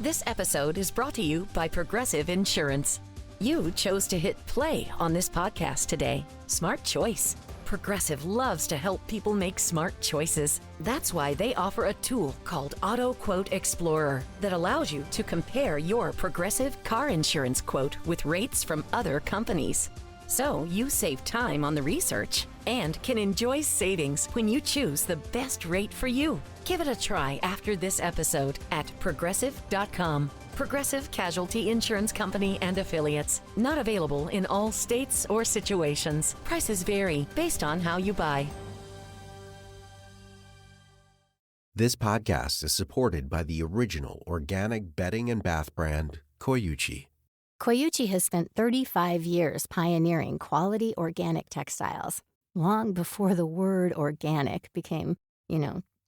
This episode is brought to you by Progressive Insurance. You chose to hit play on this podcast today. Smart choice. Progressive loves to help people make smart choices. That's why they offer a tool called Auto Quote Explorer that allows you to compare your Progressive car insurance quote with rates from other companies. So you save time on the research and can enjoy savings when you choose the best rate for you. Give it a try after this episode at Progressive.com. Progressive Casualty Insurance Company and Affiliates. Not available in all states or situations. Prices vary based on how you buy. This podcast is supported by the original organic bedding and bath brand, Koyuchi. Koyuchi has spent 35 years pioneering quality organic textiles, long before the word organic became,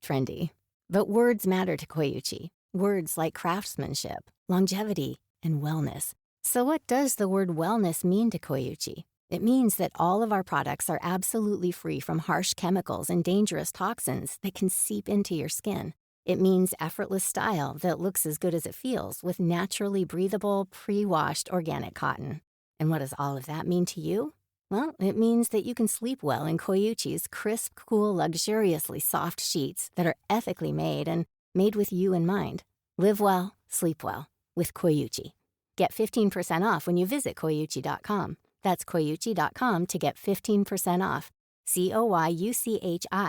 trendy. But words matter to Koyuchi. Words like craftsmanship, longevity, and wellness. So what does the word wellness mean to Koyuchi? It means that all of our products are absolutely free from harsh chemicals and dangerous toxins that can seep into your skin. It means effortless style that looks as good as it feels with naturally breathable, pre-washed organic cotton. And what does all of that mean to you? Well, it means that you can sleep well in Koyuchi's crisp, cool, luxuriously soft sheets that are ethically made and made with you in mind. Live well, sleep well with Koyuchi. Get 15% off when you visit Koyuchi.com. That's Koyuchi.com to get 15% off. Koyuchi.com.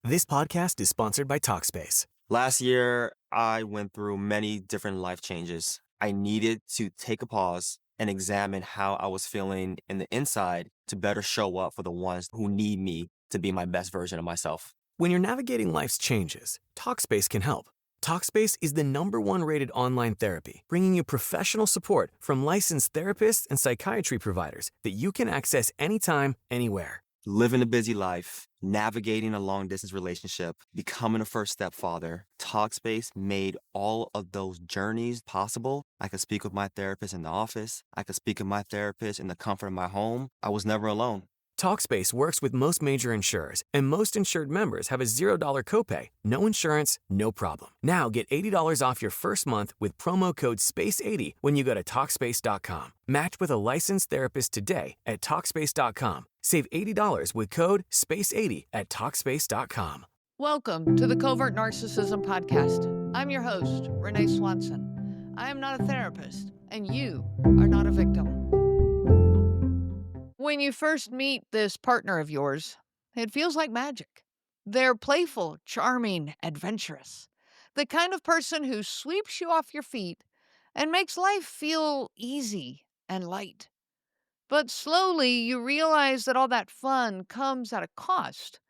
This podcast is sponsored by Talkspace. Last year, I went through many different life changes. I needed to take a pause and examine how I was feeling in the inside to better show up for the ones who need me to be my best version of myself. When you're navigating life's changes, Talkspace can help. Talkspace is the #1 rated online therapy, bringing you professional support from licensed therapists and psychiatry providers that you can access anytime, anywhere. Living a busy life, navigating a long-distance relationship, becoming a first-step father, Talkspace made all of those journeys possible. I could speak with my therapist in the office. I could speak with my therapist in the comfort of my home. I was never alone. Talkspace works with most major insurers, and most insured members have a $0 copay. No insurance, no problem. Now get $80 off your first month with promo code SPACE80 when you go to Talkspace.com. Match with a licensed therapist today at Talkspace.com. Save $80 with code SPACE80 at Talkspace.com. Welcome to the Covert Narcissism Podcast. I'm your host, Renee Swanson. I am not a therapist, and you are not a victim. When you first meet this partner of yours, it feels like magic. They're playful, charming, adventurous. The kind of person who sweeps you off your feet and makes life feel easy and light. But slowly you realize that all that fun comes at a cost.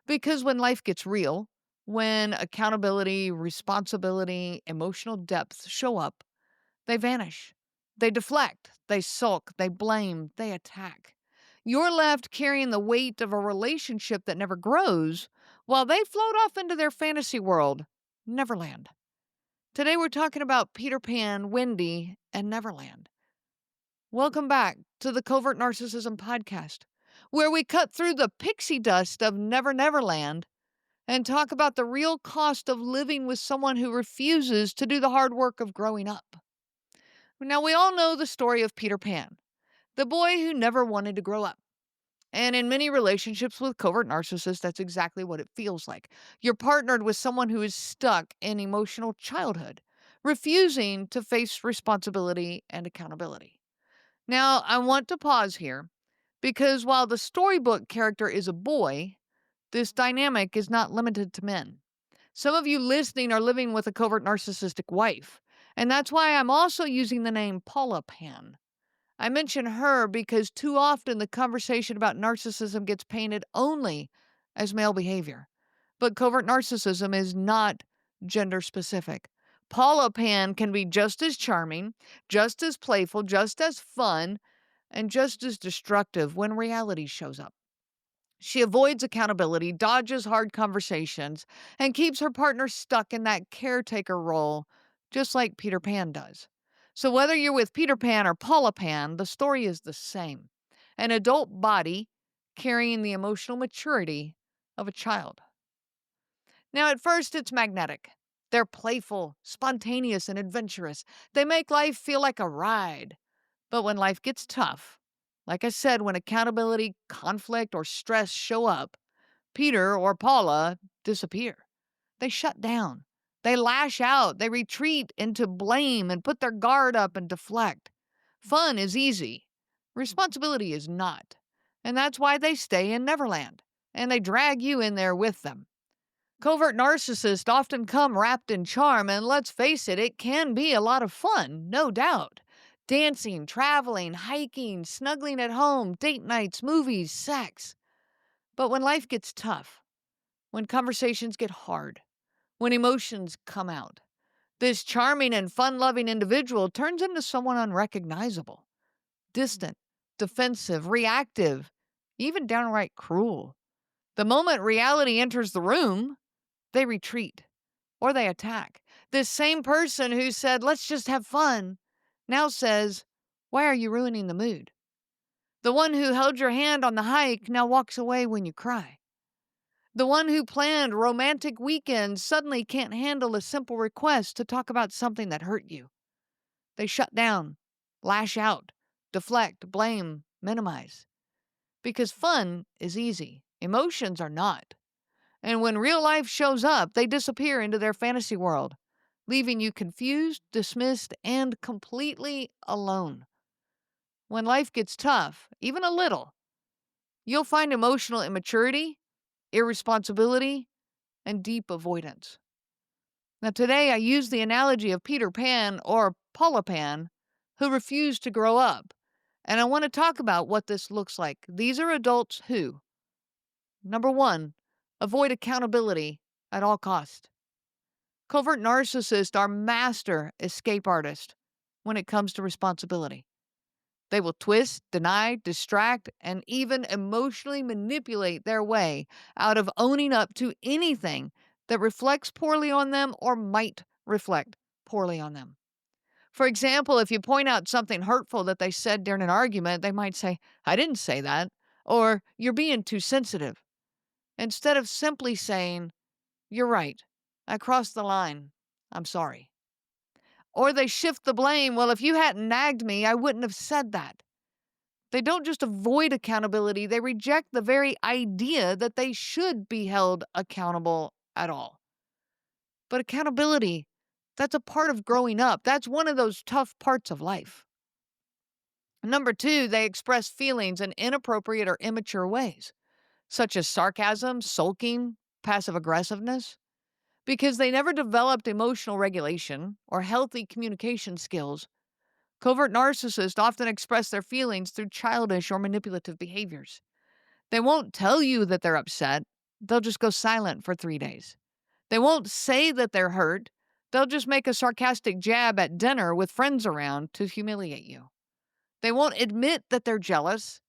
Because when life gets real, when accountability, responsibility, emotional depth show up, they vanish. They deflect, they sulk, they blame, they attack. You're left carrying the weight of a relationship that never grows while they float off into their fantasy world, Neverland. Today we're talking about Peter Pan, Wendy, and Neverland. Welcome back to the Covert Narcissism Podcast, where we cut through the pixie dust of Neverland and talk about the real cost of living with someone who refuses to do the hard work of growing up. Now, we all know the story of Peter Pan, the boy who never wanted to grow up. And in many relationships with covert narcissists, that's exactly what it feels like. You're partnered with someone who is stuck in emotional childhood, refusing to face responsibility and accountability. Now, I want to pause here because while the storybook character is a boy, this dynamic is not limited to men. Some of you listening are living with a covert narcissistic wife, and that's why I'm also using the name Paula Pan. I mention her because too often the conversation about narcissism gets painted only as male behavior. But covert narcissism is not gender specific. Paula Pan can be just as charming, just as playful, just as fun, and just as destructive when reality shows up. She avoids accountability, dodges hard conversations, and keeps her partner stuck in that caretaker role, just like Peter Pan does. So whether you're with Peter Pan or Paula Pan, the story is the same. An adult body carrying the emotional maturity of a child. Now, at first, it's magnetic. They're playful, spontaneous, and adventurous. They make life feel like a ride. But when life gets tough, like I said, when accountability, conflict, or stress show up, Peter or Paula disappear. They shut down. They lash out. They retreat into blame and put their guard up and deflect. Fun is easy. Responsibility is not. And that's why they stay in Neverland. And they drag you in there with them. Covert narcissists often come wrapped in charm, and let's face it, it can be a lot of fun, no doubt. Dancing, traveling, hiking, snuggling at home, date nights, movies, sex. But when life gets tough, when conversations get hard, when emotions come out, this charming and fun-loving individual turns into someone unrecognizable, distant, defensive, reactive, even downright cruel. The moment reality enters the room, they retreat or they attack. This same person who said, let's just have fun, now says, why are you ruining the mood? The one who held your hand on the hike now walks away when you cry. The one who planned romantic weekends suddenly can't handle a simple request to talk about something that hurt you. They shut down, lash out, deflect, blame, minimize. Because fun is easy. Emotions are not. And when real life shows up, they disappear into their fantasy world, leaving you confused, dismissed, and completely alone. When life gets tough, even a little, you'll find emotional immaturity, irresponsibility, and deep avoidance. Now, today I use the analogy of Peter Pan or Paula Pan, who refused to grow up. And I want to talk about what this looks like. These are adults who, number one, avoid accountability at all costs. Covert narcissists are master escape artists when it comes to responsibility. They will twist, deny, distract, and even emotionally manipulate their way out of owning up to anything that reflects poorly on them or might reflect poorly on them. For example, if you point out something hurtful that they said during an argument, they might say, I didn't say that, or you're being too sensitive, instead of simply saying, you're right, I crossed the line, I'm sorry. Or they shift the blame, well, if you hadn't nagged me, I wouldn't have said that. They don't just avoid accountability, they reject the very idea that they should be held accountable at all. But accountability, that's a part of growing up. That's one of those tough parts of life. Number two, they express feelings in inappropriate or immature ways, such as sarcasm, sulking, passive aggressiveness. Because they never developed emotional regulation or healthy communication skills, covert narcissists often express their feelings through childish or manipulative behaviors. They won't tell you that they're upset. They'll just go silent for 3 days. They won't say that they're hurt. They'll just make a sarcastic jab at dinner with friends around to humiliate you. They won't admit that they're jealous,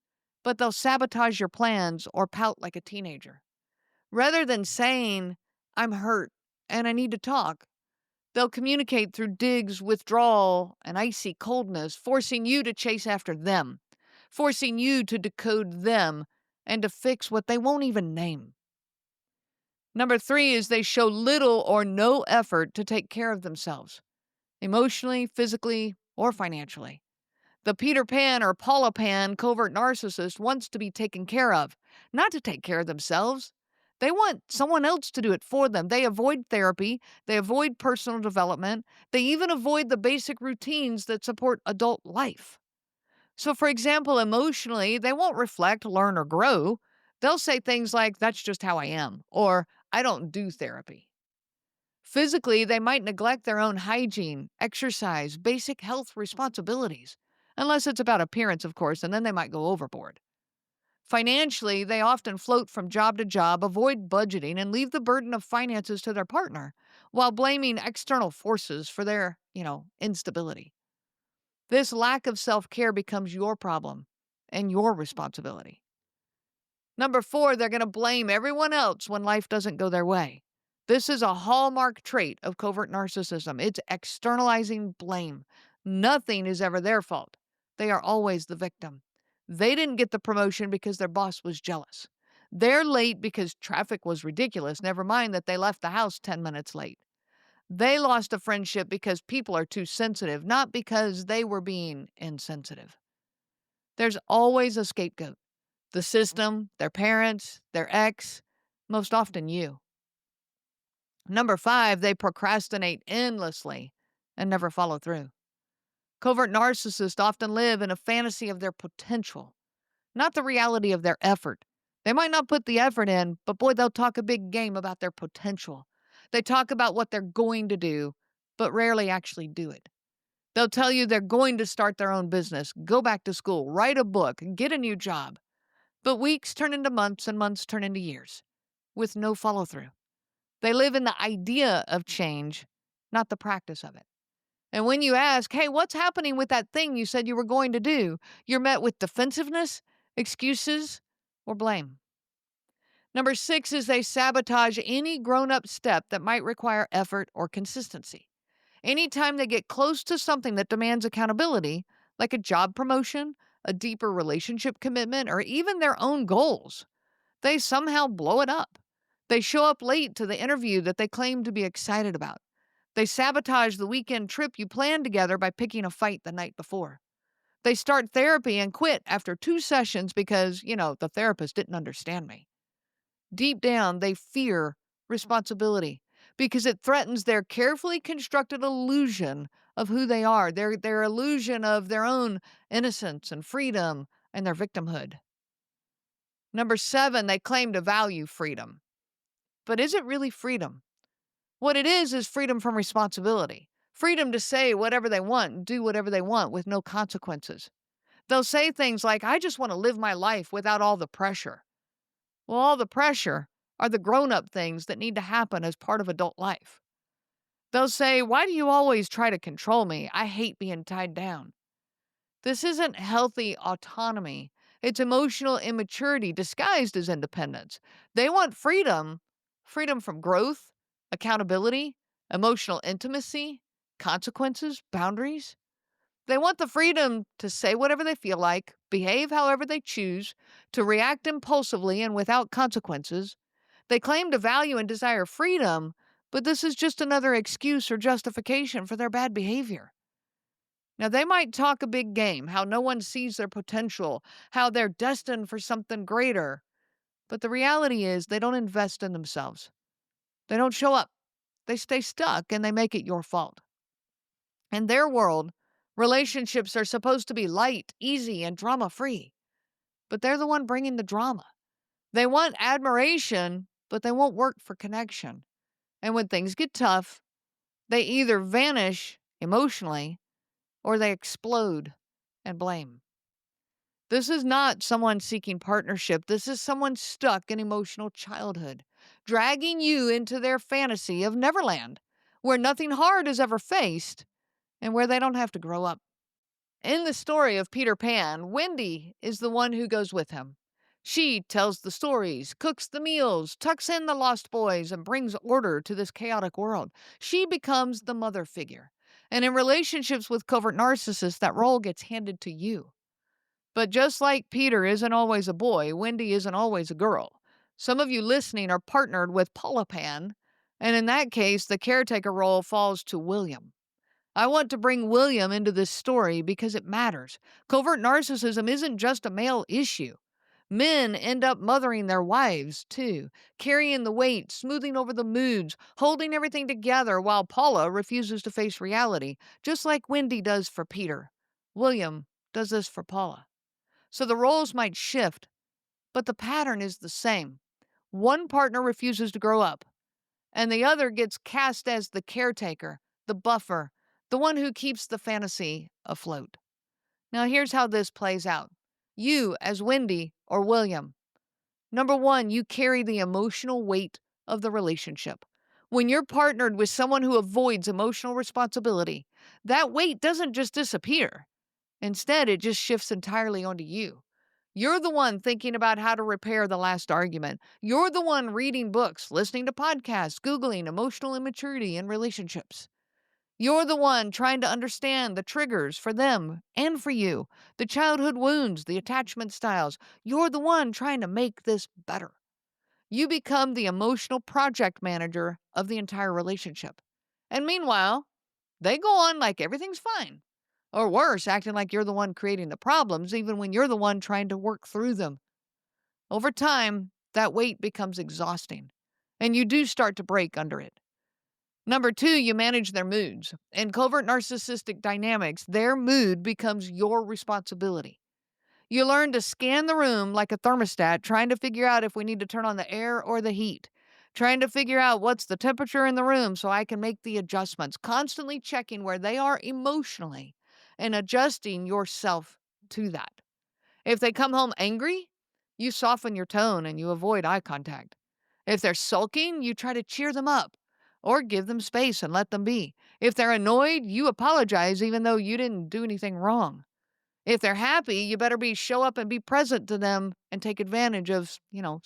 but they'll sabotage your plans or pout like a teenager. Rather than saying, I'm hurt and I need to talk, they'll communicate through digs, withdrawal, and icy coldness, forcing you to chase after them, forcing you to decode them and to fix what they won't even name. Number three is they show little or no effort to take care of themselves, emotionally, physically, or financially. The Peter Pan or Paula Pan covert narcissist wants to be taken care of, not to take care of themselves. They want someone else to do it for them. They avoid therapy. They avoid personal development. They even avoid the basic routines that support adult life. So, for example, emotionally, they won't reflect, learn, or grow. They'll say things like, that's just how I am, or I don't do therapy. Physically, they might neglect their own hygiene, exercise, basic health responsibilities, unless it's about appearance, of course, and then they might go overboard. Financially, they often float from job to job, avoid budgeting, and leave the burden of finances to their partner, while blaming external forces for their, instability. This lack of self-care becomes your problem and your responsibility. Number four, they're going to blame everyone else when life doesn't go their way. This is a hallmark trait of covert narcissism. It's externalizing blame. Nothing is ever their fault. They are always the victim. They didn't get the promotion because their boss was jealous. They're late because traffic was ridiculous, never mind that they left the house 10 minutes late. They lost a friendship because people are too sensitive, not because they were being insensitive. There's always a scapegoat. The system, their parents, their ex, most often you. Number 5, they procrastinate endlessly and never follow through. Covert narcissists often live in a fantasy of their potential, not the reality of their effort. They might not put the effort in, but boy, they'll talk a big game about their potential. They talk about what they're going to do, but rarely actually do it. They'll tell you they're going to start their own business, go back to school, write a book, get a new job. But weeks turn into months and months turn into years, with no follow through. They live in the idea of change, not the practice of it. And when you ask, hey, what's happening with that thing you said you were going to do? You're met with defensiveness, excuses, or blame. Number 6 is they sabotage any grown-up step that might require effort or consistency. Anytime they get close to something that demands accountability, like a job promotion, a deeper relationship commitment, or even their own goals, they somehow blow it up. They show up late to the interview that they claim to be excited about. They sabotage the weekend trip you planned together by picking a fight the night before. They start therapy and quit after 2 sessions because, the therapist didn't understand me. Deep down, they fear responsibility because it threatens their carefully constructed illusion of who they are, their illusion of their own innocence and freedom and their victimhood. Number 7, they claim to value freedom. But is it really freedom? What it is freedom from responsibility. Freedom to say whatever they want and do whatever they want with no consequences. They'll say things like, I just want to live my life without all the pressure. Well, all the pressure are the grown-up things that need to happen as part of adult life. They'll say, why do you always try to control me? I hate being tied down. This isn't healthy autonomy. It's emotional immaturity disguised as independence. They want freedom from growth, accountability, emotional intimacy, consequences, boundaries. They want the freedom to say whatever they feel like, behave however they choose, to react impulsively and without consequences. They claim to value and desire freedom, but this is just another excuse or justification for their bad behavior. Now, they might talk a big game, how no one sees their potential, how they're destined for something greater, but the reality is they don't invest in themselves. They don't show up. They stay stuck and they make it your fault. In their world, relationships are supposed to be light, easy, and drama-free, but they're the one bringing the drama. They want admiration, but they won't work for connection. And when things get tough, they either vanish emotionally or they explode and blame. This is not someone seeking partnership. This is someone stuck in emotional childhood, dragging you into their fantasy of Neverland, where nothing hard is ever faced and where they don't have to grow up. In the story of Peter Pan, Wendy is the one who goes with him. She tells the stories, cooks the meals, tucks in the lost boys, and brings order to this chaotic world. She becomes the mother figure. And in relationships with covert narcissists, that role gets handed to you. But just like Peter isn't always a boy, Wendy isn't always a girl. Some of you listening are partnered with Paula Pan, and in that case, the caretaker role falls to William. I want to bring William into this story because it matters. Covert narcissism isn't just a male issue. Men end up mothering their wives, too, carrying the weight, smoothing over the moods, holding everything together while Paula refuses to face reality, just like Wendy does for Peter. William does this for Paula. So the roles might shift, but the pattern is the same. One partner refuses to grow up, and the other gets cast as the caretaker, the buffer, the one who keeps the fantasy afloat. Now here's how this plays out. You, as Wendy or William. Number 1, you carry the emotional weight of the relationship. When you're partnered with someone who avoids emotional responsibility, that weight doesn't just disappear. Instead, it just shifts entirely onto you. You're the one thinking about how to repair the last argument. You're the one reading books, listening to podcasts, Googling emotional immaturity in relationships. You're the one trying to understand the triggers for them and for you, the childhood wounds, the attachment styles. You're the one trying to make this better. You become the emotional project manager of the entire relationship. And meanwhile, they go on like everything's fine. Or worse, acting like you're the one creating the problems, even when you're the one trying to work through them. Over time, that weight becomes exhausting, and you do start to break under it. Number 2, you manage their moods. In covert narcissistic dynamics, their mood becomes your responsibility. You learn to scan the room like a thermostat, trying to figure out if we need to turn on the air or the heat, trying to figure out what's the temperature in the room so I can make the adjustments, constantly checking where they are emotionally and adjusting yourself to that. If they come home angry, you soften your tone and you avoid eye contact. If they're sulking, you try to cheer them up or give them space and let them be. If they're annoyed, you apologize even though you didn't do anything wrong. If they're happy, you better show up and be present to them and take advantage of,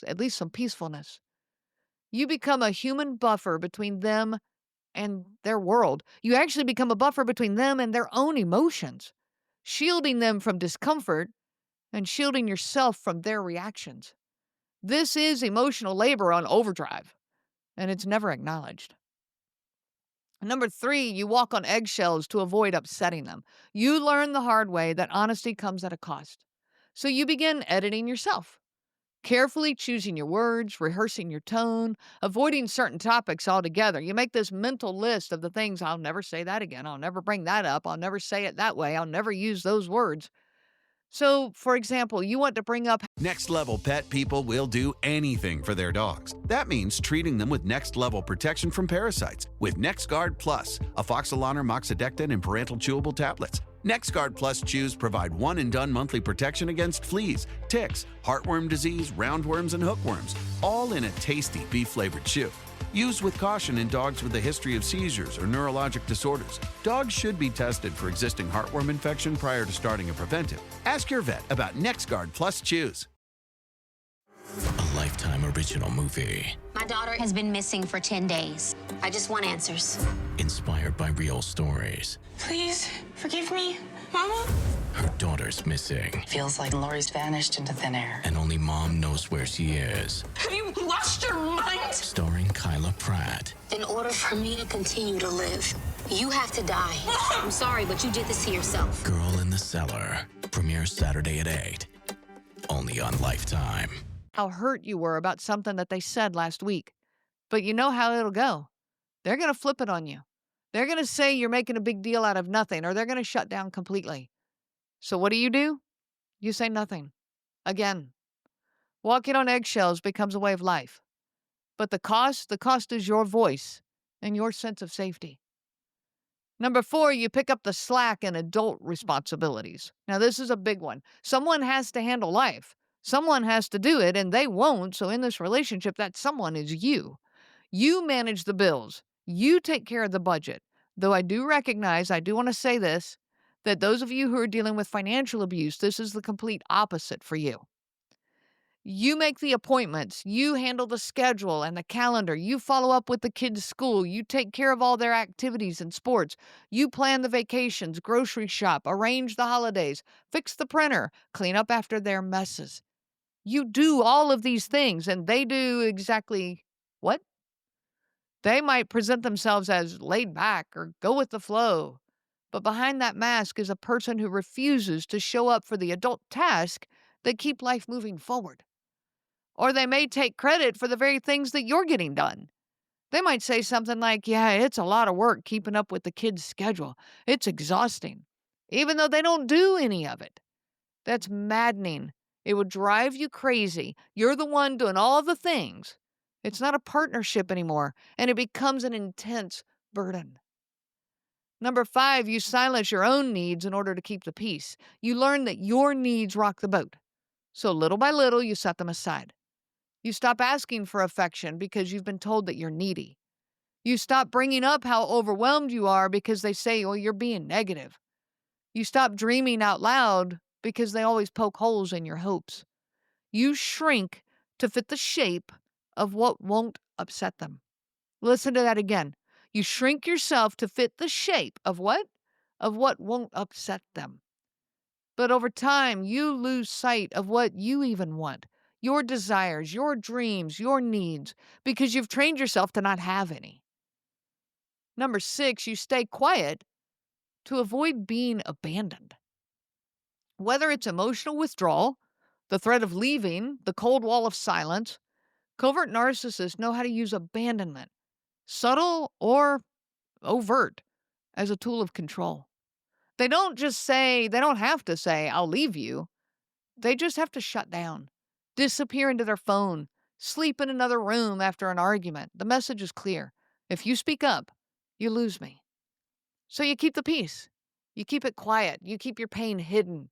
at least some peacefulness. You become a human buffer between them and their world. You actually become a buffer between them and their own emotions, shielding them from discomfort and shielding yourself from their reactions. This is emotional labor on overdrive, and it's never acknowledged. Number 3, you walk on eggshells to avoid upsetting them. You learn the hard way that honesty comes at a cost. So you begin editing yourself, carefully choosing your words, rehearsing your tone, avoiding certain topics altogether. You make this mental list of the things, I'll never say that again, I'll never bring that up, I'll never say it that way, I'll never use those words. So, for example, you want to bring up Next Level Pet people will do anything for their dogs. That means treating them with next level protection from parasites with NexGard Plus, afoxolaner, moxidectin, and parental chewable tablets. NexGard Plus chews provide one and done monthly protection against fleas, ticks, heartworm disease, roundworms, and hookworms, all in a tasty beef-flavored chew. Use with caution in dogs with a history of seizures or neurologic disorders. Dogs should be tested for existing heartworm infection prior to starting a preventive. Ask your vet about NexGard Plus Chews. A Lifetime original movie. My daughter has been missing for 10 days. I just want answers. Inspired by real stories. Please, forgive me, Mama. Her daughter's missing. Feels like Lori's vanished into thin air. And only mom knows where she is. Have you lost your mind? Starring Kyla Pratt. In order for me to continue to live, you have to die. I'm sorry, but you did this to yourself. Girl in the Cellar. Premieres Saturday at 8. Only on Lifetime. how hurt you were about something that they said last week. But you know how it'll go. They're going to flip it on you. They're going to say you're making a big deal out of nothing, or they're going to shut down completely. So what do? You say nothing. Again. Walking on eggshells becomes a way of life. But the cost is your voice and your sense of safety. Number 4, you pick up the slack in adult responsibilities. Now, this is a big one. Someone has to handle life. Someone has to do it, and they won't. So in this relationship, that someone is you. You manage the bills. You take care of the budget. Though I do recognize, I do want to say this, that those of you who are dealing with financial abuse, this is the complete opposite for you. You make the appointments, you handle the schedule and the calendar, you follow up with the kids' school, you take care of all their activities and sports, you plan the vacations, grocery shop, arrange the holidays, fix the printer, clean up after their messes. You do all of these things, and they do exactly what? They might present themselves as laid back or go with the flow, but behind that mask is a person who refuses to show up for the adult task that keep life moving forward. Or they may take credit for the very things that you're getting done. They might say something like, yeah, it's a lot of work keeping up with the kids' schedule. It's exhausting, even though they don't do any of it. That's maddening. It would drive you crazy. You're the one doing all the things. It's not a partnership anymore, and it becomes an intense burden. Number 5, you silence your own needs in order to keep the peace. You learn that your needs rock the boat. So little by little, you set them aside. You stop asking for affection because you've been told that you're needy. You stop bringing up how overwhelmed you are because they say, well, you're being negative. You stop dreaming out loud because they always poke holes in your hopes. You shrink to fit the shape of what won't upset them. Listen to that again. You shrink yourself to fit the shape of what? Of what won't upset them. But over time, you lose sight of what you even want. Your desires, your dreams, your needs, because you've trained yourself to not have any. Number 6, you stay quiet to avoid being abandoned. Whether it's emotional withdrawal, the threat of leaving, the cold wall of silence, covert narcissists know how to use abandonment, subtle or overt, as a tool of control. They don't have to say, I'll leave you. They just have to shut down, disappear into their phone, sleep in another room after an argument. The message is clear. If you speak up, you lose me. So you keep the peace. You keep it quiet. You keep your pain hidden.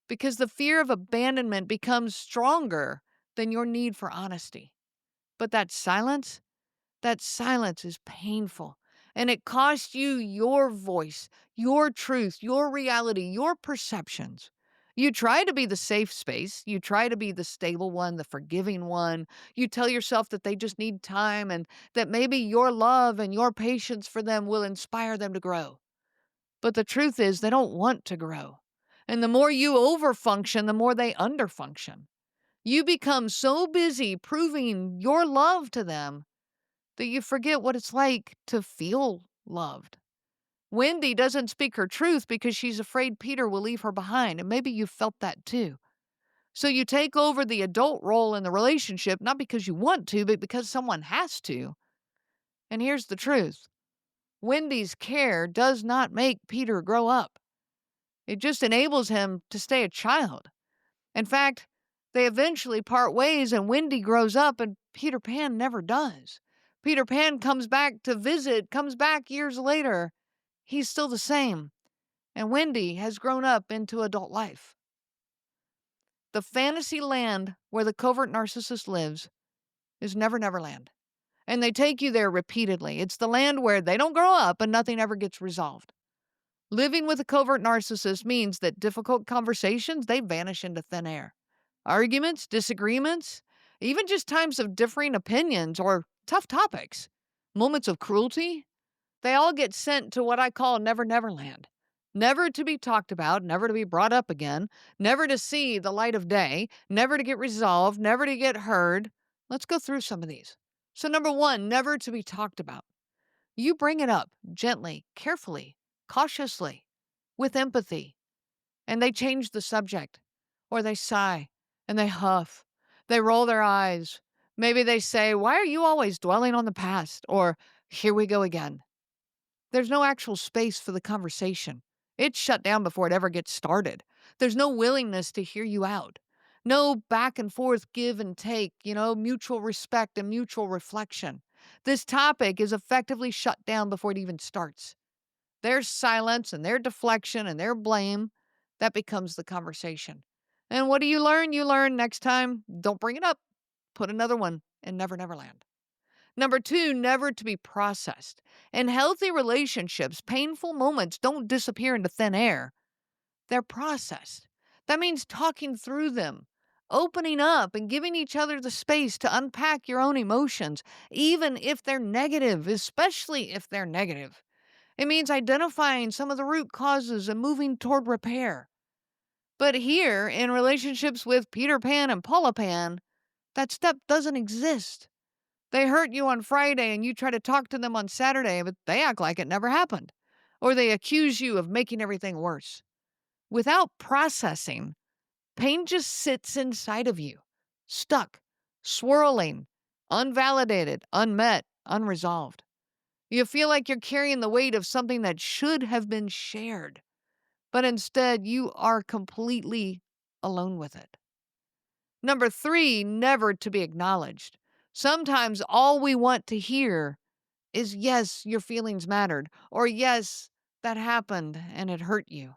Because the fear of abandonment becomes stronger than your need for honesty. But that silence is painful. And it costs you your voice, your truth, your reality, your perceptions. You try to be the safe space. You try to be the stable one, the forgiving one. You tell yourself that they just need time and that maybe your love and your patience for them will inspire them to grow. But the truth is they don't want to grow. And the more you overfunction, the more they underfunction. You become so busy proving your love to them that you forget what it's like to feel loved. Wendy doesn't speak her truth because she's afraid Peter will leave her behind, and maybe you felt that too. So you take over the adult role in the relationship, not because you want to, but because someone has to. And here's the truth. Wendy's care does not make Peter grow up. It just enables him to stay a child. In fact, they eventually part ways and Wendy grows up and Peter Pan never does. Peter Pan comes back to visit, comes back years later. He's still the same. And Wendy has grown up into adult life. The fantasy land where the covert narcissist lives is Never Never Land. And they take you there repeatedly. It's the land where they don't grow up and nothing ever gets resolved. Living with a covert narcissist means that difficult conversations, they vanish into thin air. Arguments, disagreements, even just times of differing opinions or tough topics, moments of cruelty, they all get sent to what I call Never Never Land. Never to be talked about, never to be brought up again, never to see the light of day, never to get resolved, never to get heard. Let's go through some of these. So number 1, never to be talked about. You bring it up gently, carefully, cautiously, with empathy, and they change the subject, or they sigh, and they huff, they roll their eyes. Maybe they say, "Why are you always dwelling on the past?" Or, "Here we go again." There's no actual space for the conversation. It's shut down before it ever gets started. There's no willingness to hear you out. No back and forth give and take, mutual respect and mutual reflection. This topic is effectively shut down before it even starts. Their silence and their deflection and their blame, that becomes the conversation. And what do you learn? You learn next time, don't bring it up. Put another one in Never Never Land. Number 2, never to be processed. In healthy relationships, painful moments don't disappear into thin air. They're processed. That means talking through them, opening up and giving each other the space to unpack your own emotions, even if they're negative, especially if they're negative. It means identifying some of the root causes and moving toward repair. But here, in relationships with Peter Pan and Paula Pan, that step doesn't exist. They hurt you on Friday and you try to talk to them on Saturday, but they act like it never happened. Or they accuse you of making everything worse. Without processing, pain just sits inside of you, stuck, swirling, unvalidated, unmet, unresolved. You feel like you're carrying the weight of something that should have been shared, but instead you are completely alone with it. Number 3, never to be acknowledged. Sometimes all we want to hear is, yes, your feelings mattered, or yes, that happened and it hurt you.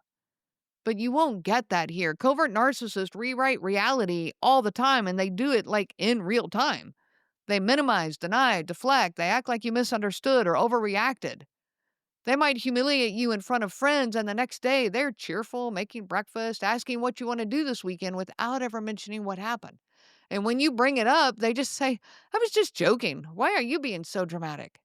But you won't get that here. Covert narcissists rewrite reality all the time, and they do it like in real time. They minimize, deny, deflect. They act like you misunderstood or overreacted. They might humiliate you in front of friends, and the next day they're cheerful, making breakfast, asking what you want to do this weekend without ever mentioning what happened. And when you bring it up, they just say, "I was just joking. Why are you being so dramatic?"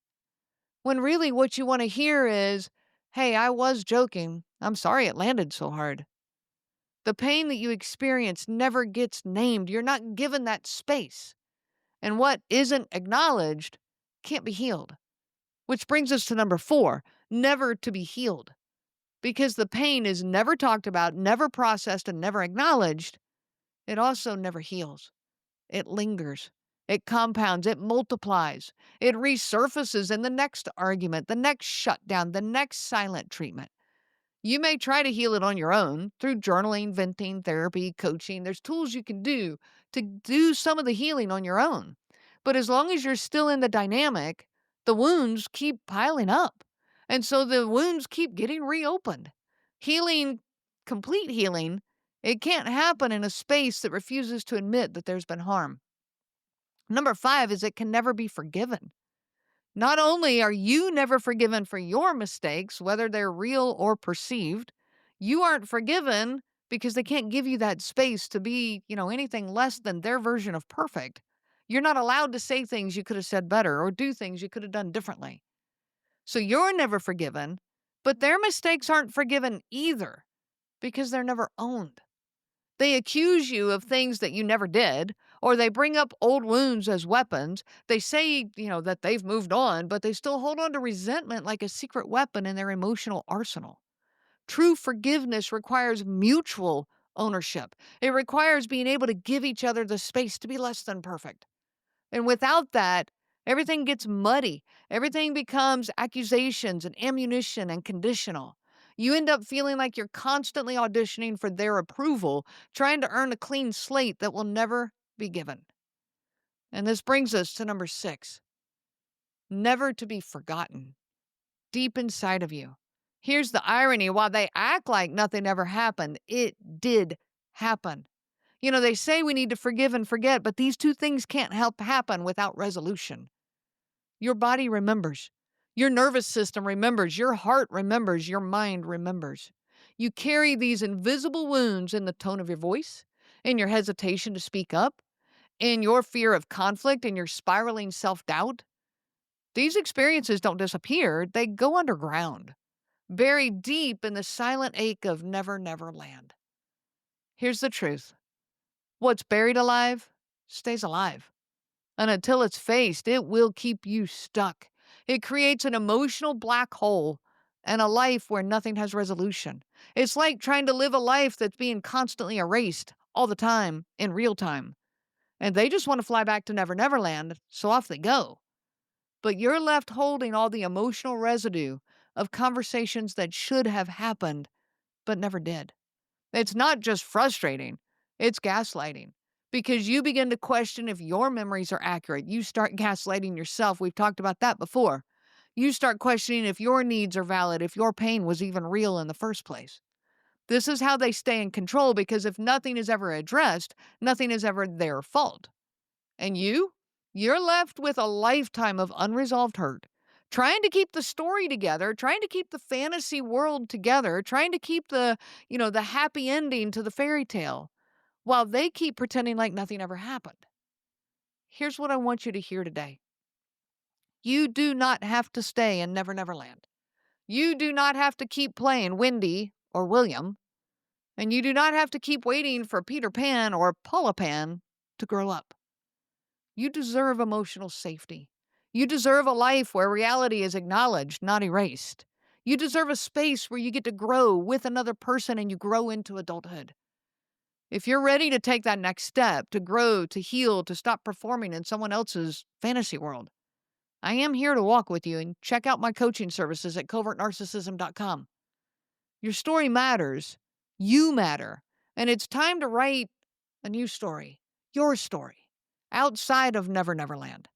When really what you want to hear is, "Hey, I was joking. I'm sorry it landed so hard." The pain that you experience never gets named. You're not given that space. And what isn't acknowledged can't be healed. Which brings us to number 4, never to be healed. Because the pain is never talked about, never processed, and never acknowledged, it also never heals. It lingers. It compounds. It multiplies. It resurfaces in the next argument, the next shutdown, the next silent treatment. You may try to heal it on your own through journaling, venting, therapy, coaching. There's tools you can do to do some of the healing on your own. But as long as you're still in the dynamic, the wounds keep piling up. And so the wounds keep getting reopened. Healing, complete healing, it can't happen in a space that refuses to admit that there's been harm. Number 5 is it can never be forgiven. Not only are you never forgiven for your mistakes, whether they're real or perceived, you aren't forgiven because they can't give you that space to be, anything less than their version of perfect. You're not allowed to say things you could have said better or do things you could have done differently. So you're never forgiven, but their mistakes aren't forgiven either because they're never owned. They accuse you of things that you never did, or they bring up old wounds as weapons. They say, that they've moved on, but they still hold on to resentment like a secret weapon in their emotional arsenal. True forgiveness requires mutual ownership. It requires being able to give each other the space to be less than perfect. And without that, everything gets muddy. Everything becomes accusations and ammunition and conditional. You end up feeling like you're constantly auditioning for their approval, trying to earn a clean slate that will never be given. And this brings us to number 6. Never to be forgotten. Deep inside of you. Here's the irony. While they act like nothing ever happened, it did happen. They say we need to forgive and forget, but these two things can't help happen without resolution. Your body remembers. Your nervous system remembers. Your heart remembers. Your mind remembers. You carry these invisible wounds in the tone of your voice, in your hesitation to speak up, in your fear of conflict, in your spiraling self-doubt. These experiences don't disappear. They go underground, buried deep in the silent ache of never, never land. Here's the truth. What's buried alive stays alive. And until it's faced, it will keep you stuck. It creates an emotional black hole and a life where nothing has resolution. It's like trying to live a life that's being constantly erased all the time in real time. And they just want to fly back to Never Never Land, so off they go. But you're left holding all the emotional residue of conversations that should have happened, but never did. It's not just frustrating. It's gaslighting. Because you begin to question if your memories are accurate. You start gaslighting yourself. We've talked about that before. You start questioning if your needs are valid, if your pain was even real in the first place. This is how they stay in control, because if nothing is ever addressed, nothing is ever their fault. And you're left with a lifetime of unresolved hurt, trying to keep the story together, trying to keep the fantasy world together, trying to keep the happy ending to the fairy tale, while they keep pretending like nothing ever happened. Here's what I want you to hear today. You do not have to stay in Never Never Land. You do not have to keep playing Wendy or William. And you do not have to keep waiting for Peter Pan or Paula Pan to grow up. You deserve emotional safety. You deserve a life where reality is acknowledged, not erased. You deserve a space where you get to grow with another person and you grow into adulthood. If you're ready to take that next step, to grow, to heal, to stop performing in someone else's fantasy world, I am here to walk with you, and check out my coaching services at covertnarcissism.com. Your story matters. You matter. And it's time to write a new story, your story, outside of Never Never Land.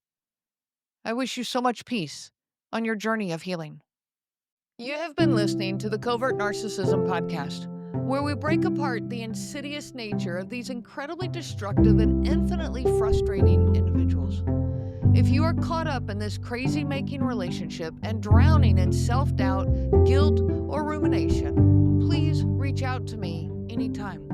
I wish you so much peace on your journey of healing. You have been listening to the Covert Narcissism podcast, where we break apart the insidious nature of these incredibly destructive and infinitely frustrating individuals. If you are caught up in this crazy-making relationship and drowning in self-doubt, guilt, or rumination, please reach out to me anytime.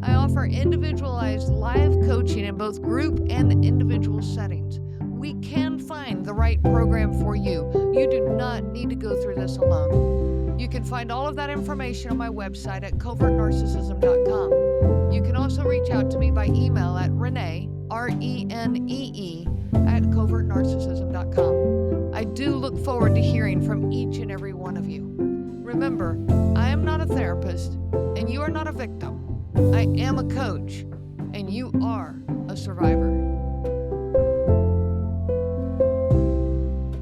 I offer individualized live coaching in both group and individual settings. We can find the right program for you. You do not need to go through this alone. You can find all of that information on my website at covertnarcissism.com. You can also reach out to me by email at Renee, RENEE, at covertnarcissism.com. I do look forward to hearing from each and every one of you. Remember, I am not a therapist, and you are not a victim. I am a coach, and you are a survivor.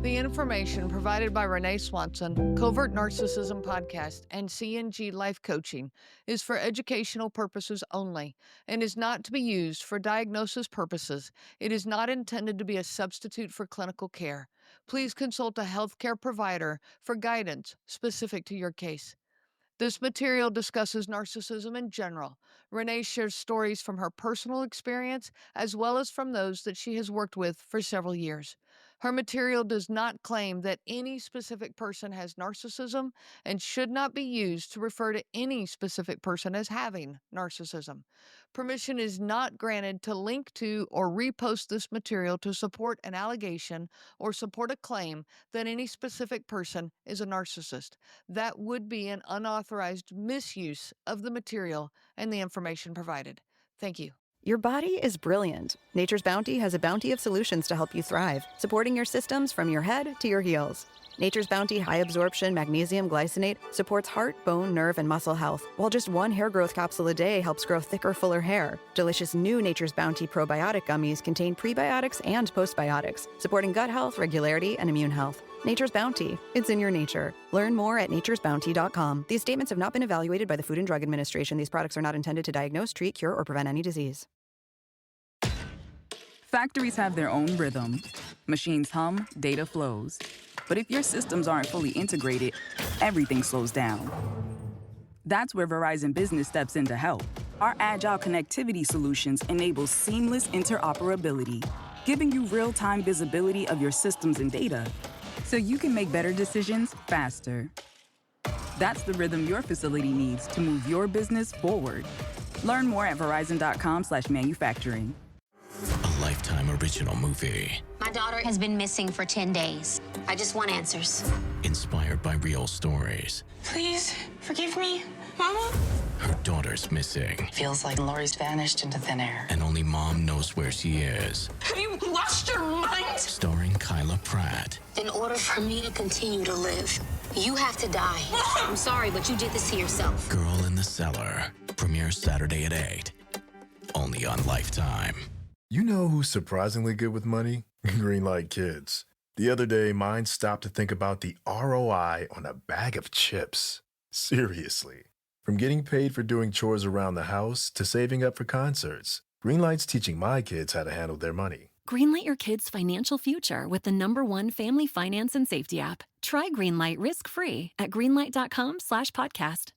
The information provided by Renee Swanson, Covert Narcissism Podcast, and CNG Life Coaching is for educational purposes only and is not to be used for diagnosis purposes. It is not intended to be a substitute for clinical care. Please consult a healthcare provider for guidance specific to your case. This material discusses narcissism in general. Renee shares stories from her personal experience as well as from those that she has worked with for several years. Her material does not claim that any specific person has narcissism and should not be used to refer to any specific person as having narcissism. Permission is not granted to link to or repost this material to support an allegation or support a claim that any specific person is a narcissist. That would be an unauthorized misuse of the material and the information provided. Thank you. Your body is brilliant. Nature's Bounty has a bounty of solutions to help you thrive, supporting your systems from your head to your heels. Nature's Bounty High Absorption Magnesium Glycinate supports heart, bone, nerve, and muscle health, while just one hair growth capsule a day helps grow thicker, fuller hair. Delicious new Nature's Bounty Probiotic Gummies contain prebiotics and postbiotics, supporting gut health, regularity, and immune health. Nature's Bounty. It's in your nature. Learn more at naturesbounty.com. These statements have not been evaluated by the Food and Drug Administration. These products are not intended to diagnose, treat, cure, or prevent any disease. Factories have their own rhythm. Machines hum, data flows. But if your systems aren't fully integrated, everything slows down. That's where Verizon Business steps in to help. Our agile connectivity solutions enable seamless interoperability, giving you real-time visibility of your systems and data, so you can make better decisions faster. That's the rhythm your facility needs to move your business forward. Learn more at verizon.com/manufacturing. A Lifetime original movie. My daughter has been missing for 10 days. I just want answers. Inspired by real stories. Please, forgive me. Mama? Her daughter's missing. Feels like Lori's vanished into thin air. And only mom knows where she is. Have you lost your mind? Starring Kyla Pratt. In order for me to continue to live, you have to die. I'm sorry, but you did this to yourself. Girl in the Cellar. Premieres Saturday at 8. Only on Lifetime. You know who's surprisingly good with money? Greenlight Kids. The other day, mine stopped to think about the ROI on a bag of chips. Seriously. From getting paid for doing chores around the house to saving up for concerts, Greenlight's teaching my kids how to handle their money. Greenlight your kids' financial future with the #1 family finance and safety app. Try Greenlight risk-free at greenlight.com/podcast.